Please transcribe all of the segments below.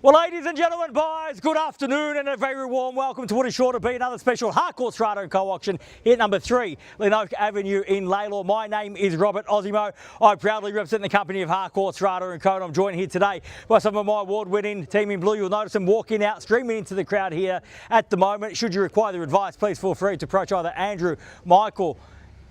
Well, ladies and gentlemen, boys, good afternoon and a very warm welcome to what is sure to be another special Harcourts Rata & Co auction here at number 3, Linoak Avenue in LALOR. My name is Robert Ozzimo. I proudly represent the company of Harcourts Rata & Co, and I'm joined here today by some of my award-winning team in blue. You'll notice them walking out, streaming into the crowd here at the moment. Should you require their advice, please feel free to approach either Andrew, Michael,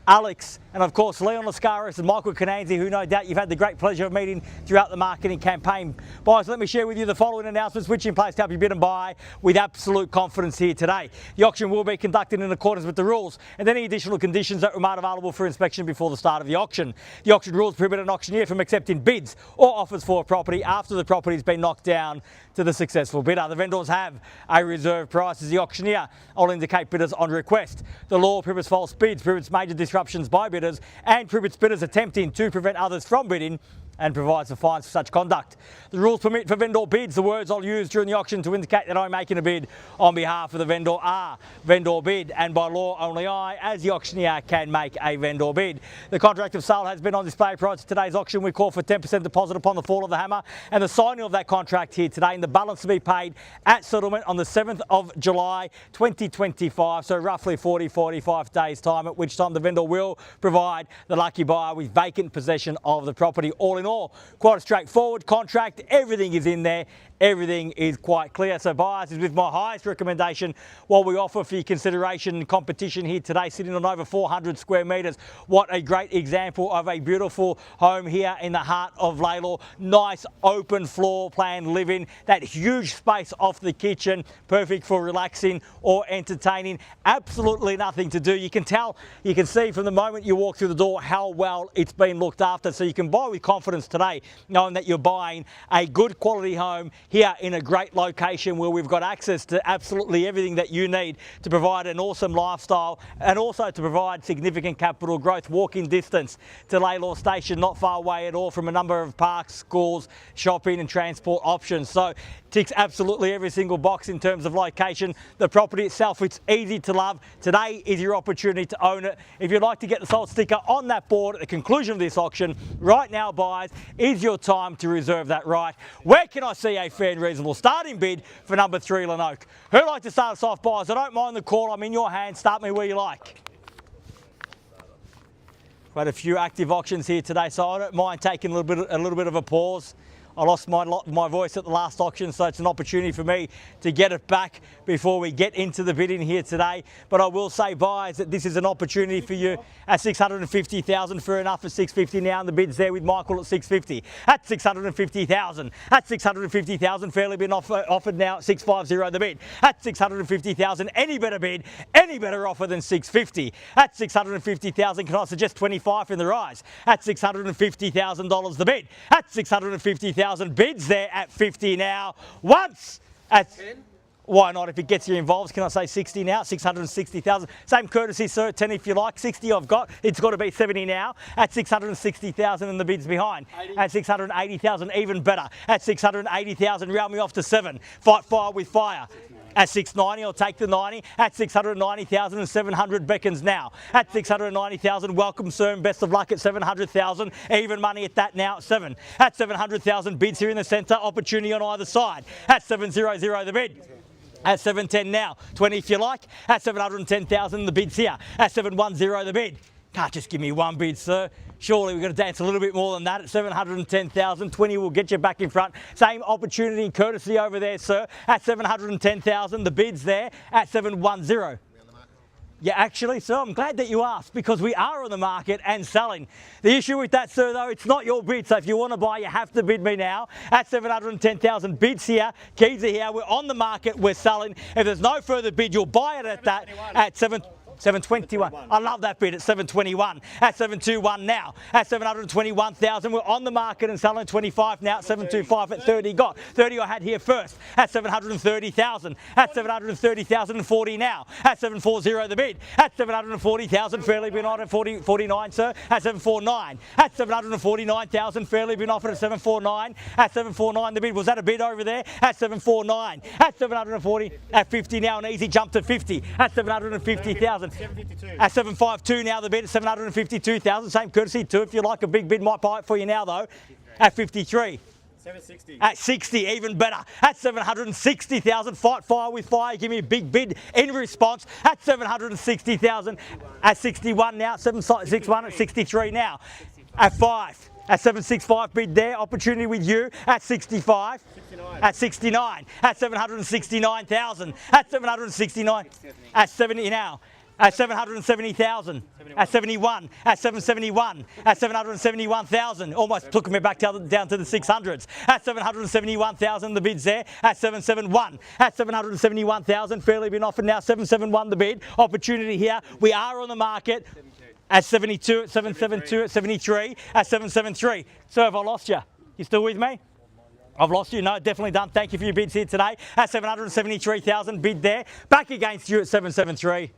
Alex, and of course Leon Lascaris and Michael Cananzi, who no doubt you've had the great pleasure of meeting throughout the marketing campaign. Boys, let me share with you the following announcements which in place to help you bid and buy with absolute confidence here today. The auction will be conducted in accordance with the rules and any additional conditions that remain available for inspection before the start of the auction. The auction rules prohibit an auctioneer from accepting bids or offers for a property after the property has been knocked down to the successful bidder. The vendors have a reserve price as the auctioneer will indicate bidders on request. The law prohibits false bids, prohibits major disruptions by bidders and prohibits bidders attempting to prevent others from bidding and provides the fines for such conduct. The rules permit for vendor bids. The words I'll use during the auction to indicate that I'm making a bid on behalf of the vendor are vendor bid, and by law only I, as the auctioneer, can make a vendor bid. The contract of sale has been on display prior to today's auction. We call for 10% deposit upon the fall of the hammer and the signing of that contract here today, and the balance to be paid at settlement on the 7th of July 2025, so roughly 45 days time, at which time the vendor will provide the lucky buyer with vacant possession of the property. All in all, quite a straightforward contract. Everything is in there. Everything is quite clear. So buyers is with my highest recommendation what we offer for your consideration and competition here today, sitting on over 400 square metres. What a great example of a beautiful home here in the heart of LALOR. Nice open floor plan living, that huge space off the kitchen, perfect for relaxing or entertaining. Absolutely nothing to do. You can tell, you can see from the moment you walk through the door how well it's been looked after. So you can buy with confidence today, knowing that you're buying a good quality home here in a great location where we've got access to absolutely everything that you need to provide an awesome lifestyle and also to provide significant capital growth. Walking distance to LALOR station, not far away at all from a number of parks, schools, shopping and transport options. So ticks absolutely every single box in terms of location. The property itself, it's easy to love. Today is your opportunity to own it. If you'd like to get the sold sticker on that board at the conclusion of this auction, right now, buyers, is your time to reserve that right. Where can I see a fair and reasonable starting bid for number 3, Linoak? Who'd like to start us off, buyers? I don't mind the call. I'm in your hands. Start me where you like. We've had a few active auctions here today, so I don't mind taking a little bit of a pause. I lost my voice at the last auction, so it's an opportunity for me to get it back before we get into the bidding here today. But I will say, buyers, that this is an opportunity for you at 650,000, fair enough at 650 now, and the bid's there with Michael at 650. At 650,000, at 650,000, fairly been offered now at 650 the bid. At 650,000, any better bid, any better offer than 650. At 650,000, can I suggest 25 in the rise? At $650,000 the bid. At 650,000. Bids there at 50 now. Once at 10. Why not? If it gets you involved, can I say 60 now? 660,000. Same courtesy, sir. 10 if you like. 60 I've got. It's got to be 70 now. At 660,000 and the bids behind. 80. At 680,000, even better. At 680,000, round me off to 7. Fight fire with fire. At 690, I'll take the 90. At 690,000 and 700 beckons now. At 690,000, welcome, sir, and best of luck at 700,000. Even money at that now at 7. At 700,000, bids here in the centre, opportunity on either side. At 700 the bid. At 710 now, 20 if you like. At 710,000, the bid's here. At 710 the bid. Can't just give me one bid, sir. Surely we've got to dance a little bit more than that. At 710,000, 20 will get you back in front. Same opportunity and courtesy over there, sir. At 710,000, the bid's there. At 710. Yeah, actually, sir, I'm glad that you asked, because we are on the market and selling. The issue with that, sir, though, it's not your bid. So if you want to buy, you have to bid me now. At 710,000, bids here, keys are here. We're on the market, we're selling. If there's no further bid, you'll buy it at that at 721. I love that bid at 721. At 721 now. At 721,000. We're on the market and selling 25 now. At 725 at 30 got. 30 I had here first. At 730,000. At 730,000 and 40 now. At 740 the bid. At 740,000 fairly been offered at 49, sir. At 749. At 749,000 fairly been offered at 749. At 749 the bid. Was that a bid over there? At 749. At 740. At 50 now, an easy jump to 50. At 750,000. 752. At 752 now the bid at 752,000. Same courtesy too. If you like a big bid, might buy it for you now though. At 53. 760. At 60, even better. At 760,000, fight fire with fire. Give me a big bid in response. At 760,000. At 61 now. 761 at 63 now. At 5. At 765 bid there. Opportunity with you. At 65. 69. At 69. At 769,000. At 769. At 70 now. At 770,000. At 71. At 771. At 771,000. Almost took me back down to the 600s. At 771,000 the bid's there. At 771. At 771,000 fairly been offered now. 771 the bid. Opportunity here. We are on the market. At 72. At 772. At 73. At 773. So have I lost you? You still with me? I've lost you. No, definitely done. Thank you for your bids here today. At 773,000 bid there. Back against you at 773.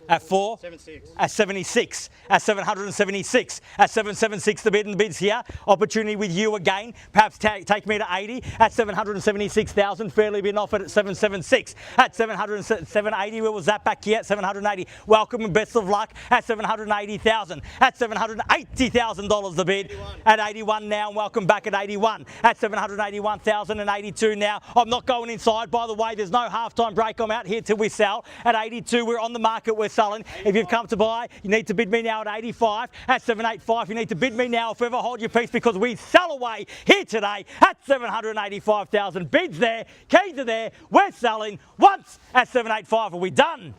At 4, 76. At 76, at 776, at 776 the bid and the bids here. Opportunity with you again. Perhaps take me to 80 at 776,000. Fairly been offered at 776. At 780, where was that back here? At 780. Welcome and best of luck at 780,000. At $780,000 the bid. 81. At 81 now. Welcome back at 81. At 781,082 now. I'm not going inside. By the way, there's no halftime break. I'm out here till we sell. At 82, we're on the market. We're selling. 85. If you've come to buy, you need to bid me now at 85. At 785, you need to bid me now. If ever, hold your peace because we sell away here today at 785,000. Bids there, keys are there. We're selling once at 785. Are we done?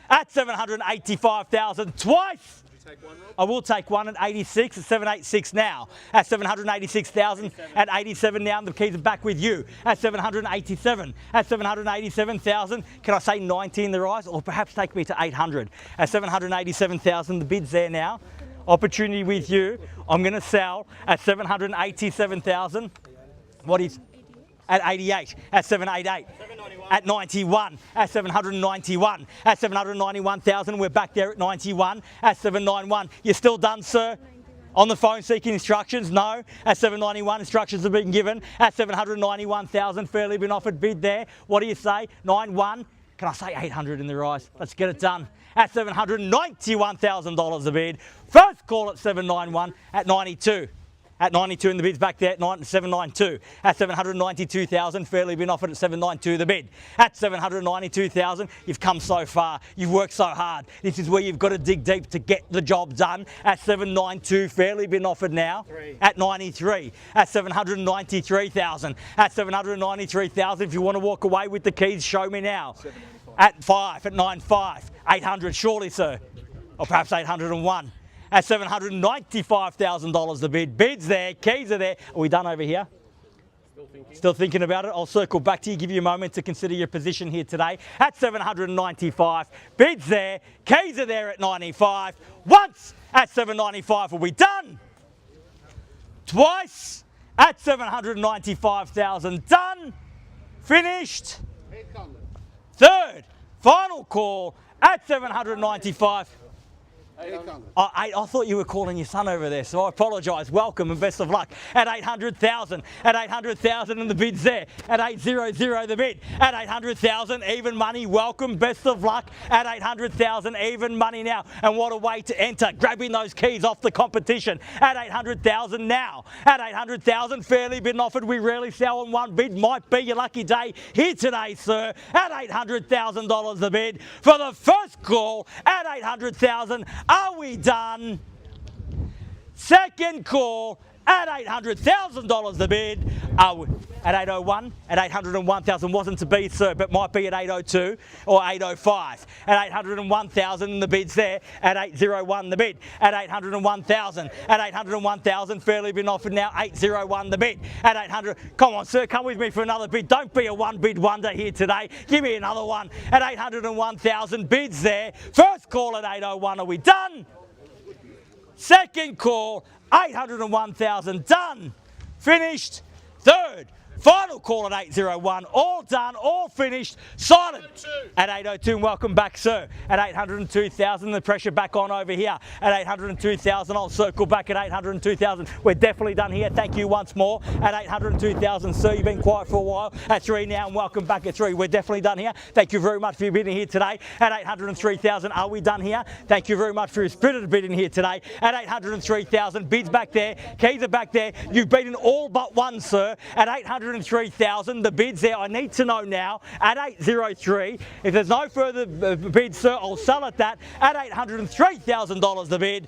At 785,000 twice. Take one, Rob? I will take one at 86, at 786 now. At 786,000, at 87 now, the keys are back with you. At 787, at 787,000, can I say 90 in the rise? Or perhaps take me to 800. At 787,000, the bid's there now. Opportunity with you. I'm going to sell at 787,000. What is? At 88, at 788, 791. at 91, at 791, at 791,000, we're back there at 91, at 791. You're still done, sir? On the phone seeking instructions? No. At 791, instructions have been given. At 791,000, fairly been offered bid there. What do you say? 91. Can I say 800 in the rise? Let's get it done. At $791,000 a bid. First call at 791, at 92. At 92 in the bids back there at 792. At 792,000, fairly been offered at 792 the bid. At 792,000, you've come so far. You've worked so hard. This is where you've got to dig deep to get the job done. At 792, fairly been offered now. 3. At 93. At 793,000. At 793,000, if you want to walk away with the keys, show me now. 795. At 5. At 95. 800 surely, sir. Or perhaps 801. At $795,000 the bid. Bids there, keys are there. Are we done over here? Still thinking about it? I'll circle back to you, give you a moment to consider your position here today. At 795, bids there, keys are there at 95. Once at 795, are we done? Twice at 795,000, done, finished. Third, final call at 795. I thought you were calling your son over there, so I apologise. Welcome and best of luck. At 800,000, at 800,000 and the bid's there. At 800 the bid. At 800,000 even money. Welcome, best of luck. At 800,000 even money now. And what a way to enter, grabbing those keys off the competition. At 800,000 now. At 800,000 fairly been offered. We rarely sell on one bid. Might be your lucky day here today, sir. At $800,000 the bid for the first call. At 800,000. Are we done? Second call at $800,000 the bid. At 801, at 801,000 wasn't to be, sir, but might be at 802 or 805. At 801,000 the bid's there. At 801 the bid. At 801,000. At 801,000 fairly been offered now. 801 the bid. At 800, come on, sir, come with me for another bid. Don't be a one bid wonder here today. Give me another one. At 801,000 bids there. First call at 801. Are we done? Second call, 801,000 done. Finished. Third, Final call at 801. All done, all finished, silent at 802. And welcome back, sir. At 802,000, the pressure back on over here. At 802,000, I'll circle back at 802,000. We're definitely done here. Thank you once more. At 802,000, sir, you've been quiet for a while. At 3 now, and welcome back at 3. We're definitely done here. Thank you very much for your bidding here today. At 803,000, are we done here? Thank you very much for your spirited bidding here today. At 803,000, bids back there, keys are back there. You've beaten all but one, sir. At 803,000, the bids there, I need to know now. At 803, if there's no further bids, sir, I'll sell at that. At $803,000 the bid.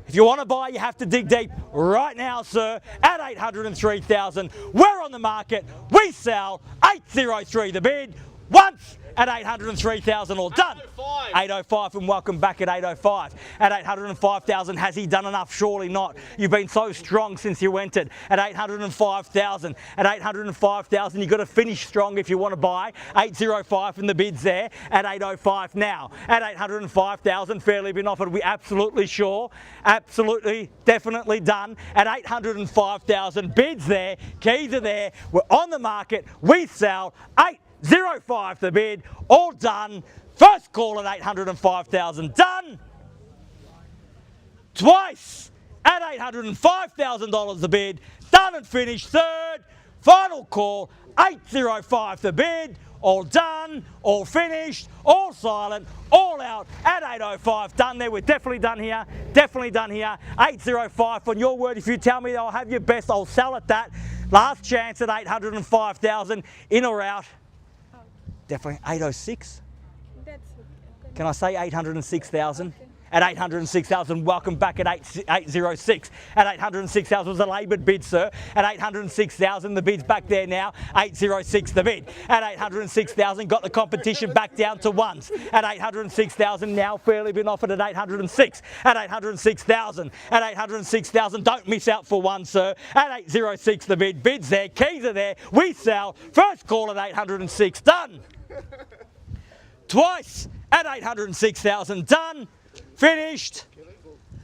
If you want to buy, you have to dig deep right now, sir. At 803,000, we're on the market. We sell 803 the bid. Once at 803,000, all done. 805, and welcome back at 805. At 805,000, has he done enough? Surely not. You've been so strong since you entered. At 805,000, at 805,000, you've got to finish strong if you want to buy. 805 from the bids there. At 805 now. At 805,000, fairly been offered. We absolutely sure. Absolutely, definitely done. At 805,000, bids there, keys are there. We're on the market. We sell 805 the bid, all done. First call at 805,000, done. Twice at $805,000 the bid, done and finished. Third, final call, 805 the bid, all done, all finished, all silent, all out at 805. Done there. We're definitely done here. Definitely done here. 805 on your word. If you tell me I'll have your best, I'll sell at that. Last chance at 805,000. In or out? Definitely 806. That's okay. Can I say 806,000? Okay. At 806,000, welcome back at 806. At 806,000 was a laboured bid, sir. At 806,000, the bid's back there now. 806 the bid. At 806,000, got the competition back down to ones. At 806,000, now fairly been offered at 806. At 806,000. At 806,000, don't miss out for one, sir. At 806 the bid. Bids there, keys are there. We sell. First call at 806, done. Twice at 806,000, done. Finished.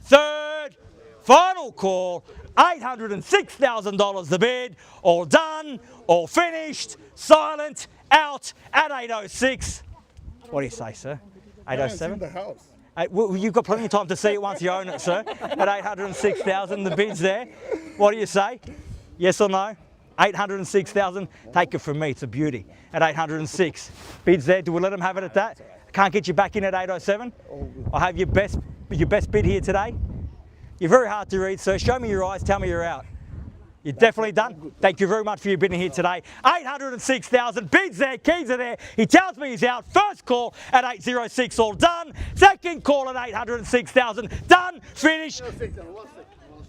Third, final call, $806,000 the bid, all done, all finished, silent, out at 806. What do you say, sir? 807? The house. Well, you've got plenty of time to see it once you own it, sir. At 806,000, the bid's there. What do you say? Yes or no? 806,000, take it from me, it's a beauty. At 806, bids there, do we let them have it at that? Can't get you back in at 807? I'll have your best bid here today. You're very hard to read, sir. Show me your eyes, tell me you're out. You're definitely done. Thank you very much for your bidding here today. 806,000, bids there, keys are there. He tells me he's out. First call at 806, all done. Second call at 806,000, done, finished.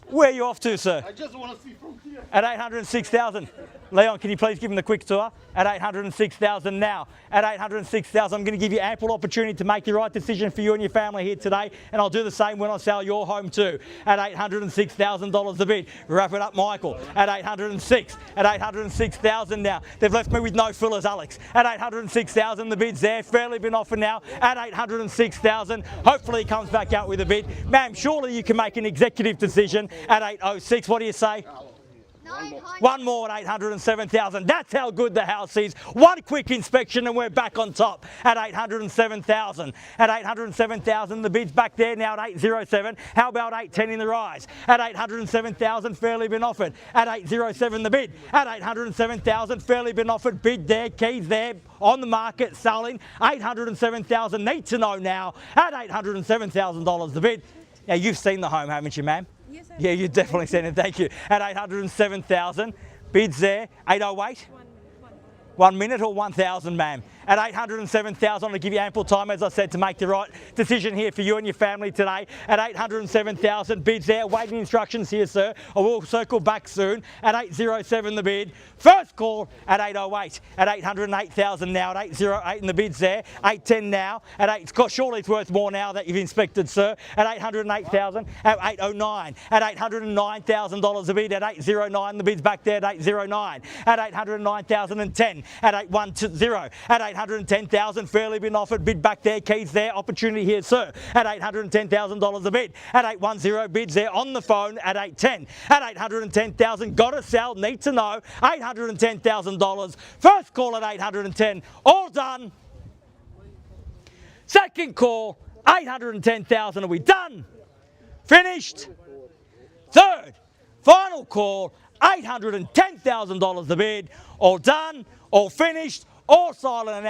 Where are you off to, sir? I just want to see from here. At 806,000. Leon, can you please give him the quick tour? At 806,000 now. At 806,000, I'm going to give you ample opportunity to make the right decision for you and your family here today, and I'll do the same when I sell your home too. At $806,000 a bid. Wrap it up, Michael. At 806. At 806,000 now. They've left me with no fillers, Alex. At 806,000, the bid's there. Fairly been offered now. At 806,000. Hopefully he comes back out with a bid. Ma'am, surely you can make an executive decision at 806. What do you say? One more at 807,000. That's how good the house is. One quick inspection and we're back on top at 807,000. At 807,000, the bid's back there now at 807. How about 810 in the rise? At 807,000, fairly been offered. At 807, the bid. At 807,000, fairly been offered. Bid there, keys there, on the market, selling. 807,000, need to know now. At $807,000, the bid. Now, you've seen the home, haven't you, ma'am? Yes, sir. Yeah, you've definitely seen it, thank you. At 807,000, bids there, 808. 1 minute or 1,000, ma'am? At 807,000, I'll give you ample time, as I said, to make the right decision here for you and your family today. At 807,000, bids there, waiting instructions here, sir. I will circle back soon. At 807, the bid. First call at 808. At 808,000 now. At 808, and the bid's there. 810 now. At 8, surely it's worth more now that you've inspected, sir. At 808,000. At 809. At $809,000 a bid. At 809, the bid's back there at 809. At 809,010. At 810. At 810,000, fairly been offered, bid back there, keys there, opportunity here, sir, at $810,000 a bid. At 810 bids there on the phone at 810. At 810,000, got to sell, need to know, $810,000. First call at 810, all done. Second call, 810,000, are we done? Finished? Third, final call, $810,000 the bid, all done, all finished, all silent and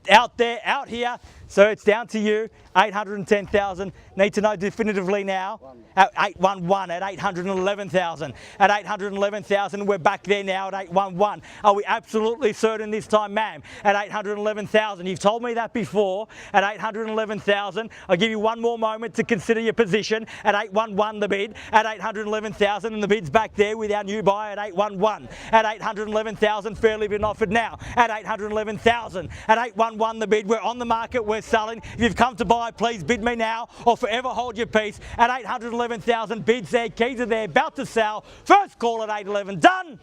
out there, out here. So it's down to you, 810,000. Need to know definitively now. At 811, at 811,000. At 811,000, we're back there now at 811. Are we absolutely certain this time, ma'am? At 811,000, you've told me that before. At 811,000, I'll give you one more moment to consider your position. At 811, the bid. At 811,000, and the bid's back there with our new buy at 811. At 811,000, fairly been offered now. At 811,000. At 811, the bid. We're on the market. We're selling. If you've come to buy, please bid me now or forever hold your peace. At 811,000, bids there, keys are there, about to sell. First call at 811, done.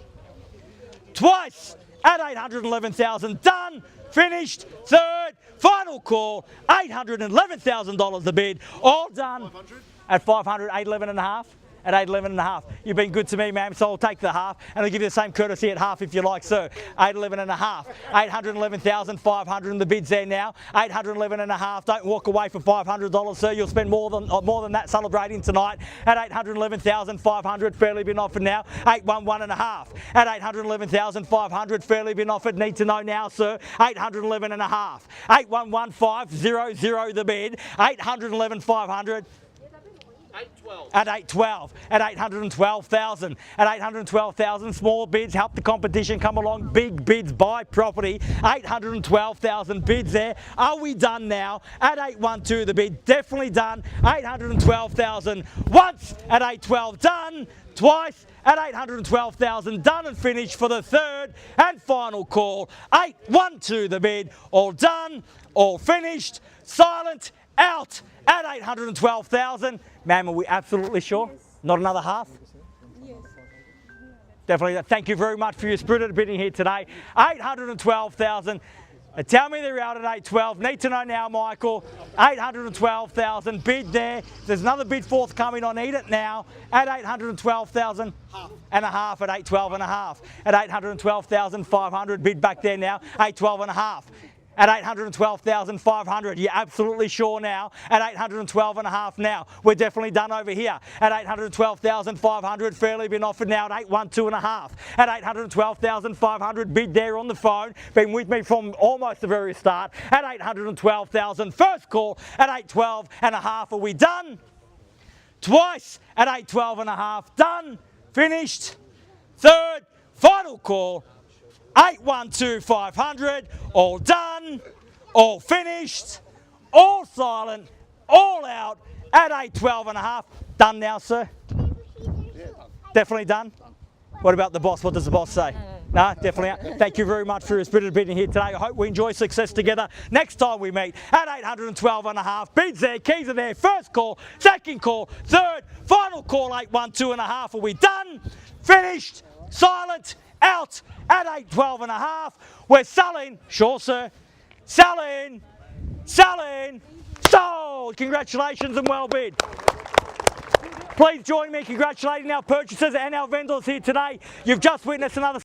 Twice at 811,000, done. Finished. Third, final call, $811,000 the bid, all done. 500? At 500, 811 and a half. At 811 and a half. You've been good to me, ma'am, so I'll take the half, and I'll give you the same courtesy at half if you like, sir. 811 and a half. 811,500, and the bid's there now. 811 and a half. Don't walk away for $500, sir. You'll spend more than that celebrating tonight. At 811,500, fairly been offered now. 811 and a half. At 811,500, fairly been offered. Need to know now, sir. 811 and a half. 811,500, the bid. 811,500. 812. At 812, at 812,000, at 812,000, small bids help the competition come along, big bids buy property, 812,000 bids there. Are we done now? At 812, the bid definitely done. 812,000 once at 812, done. Twice at 812,000, done and finished for the third and final call. 812, the bid, all done, all finished, silent, out at 812,000. Ma'am, are we absolutely sure? Yes. Not another half? Yes. Definitely. Thank you very much for your spirited bidding here today. 812,000. Tell me they're out at 812. Need to know now, Michael. 812,000. Bid there. There's another bid forthcoming on Eat It Now at 812,000 and a half at 812 and a half. At 812,500. Bid back there now. 812 and a half. At 812,500, you're absolutely sure now. At 812 and a half now, we're definitely done over here. At 812,500, fairly been offered now at 812 and a half. At 812,500, bid there on the phone, been with me from almost the very start. At 812,000, first call at 812 and a half, are we done? Twice at 812 and a half, done, finished. Third, final call. 812,500, all done, all finished, all silent, all out at 812 and a half. Done now, sir? Yeah, done. Definitely done? What about the boss? What does the boss say? No, definitely out. Thank you very much for your spirited bidding here today. I hope we enjoy success together next time we meet at 812 and a half. Bids there, keys are there, first call, second call, third, final call, 812 and a half. Are we done? Finished? Silent? Out at 812 and a half. We're selling. Sure, sir. Selling. Selling. Sold. Congratulations and well bid. Please join me in congratulating our purchasers and our vendors here today. You've just witnessed another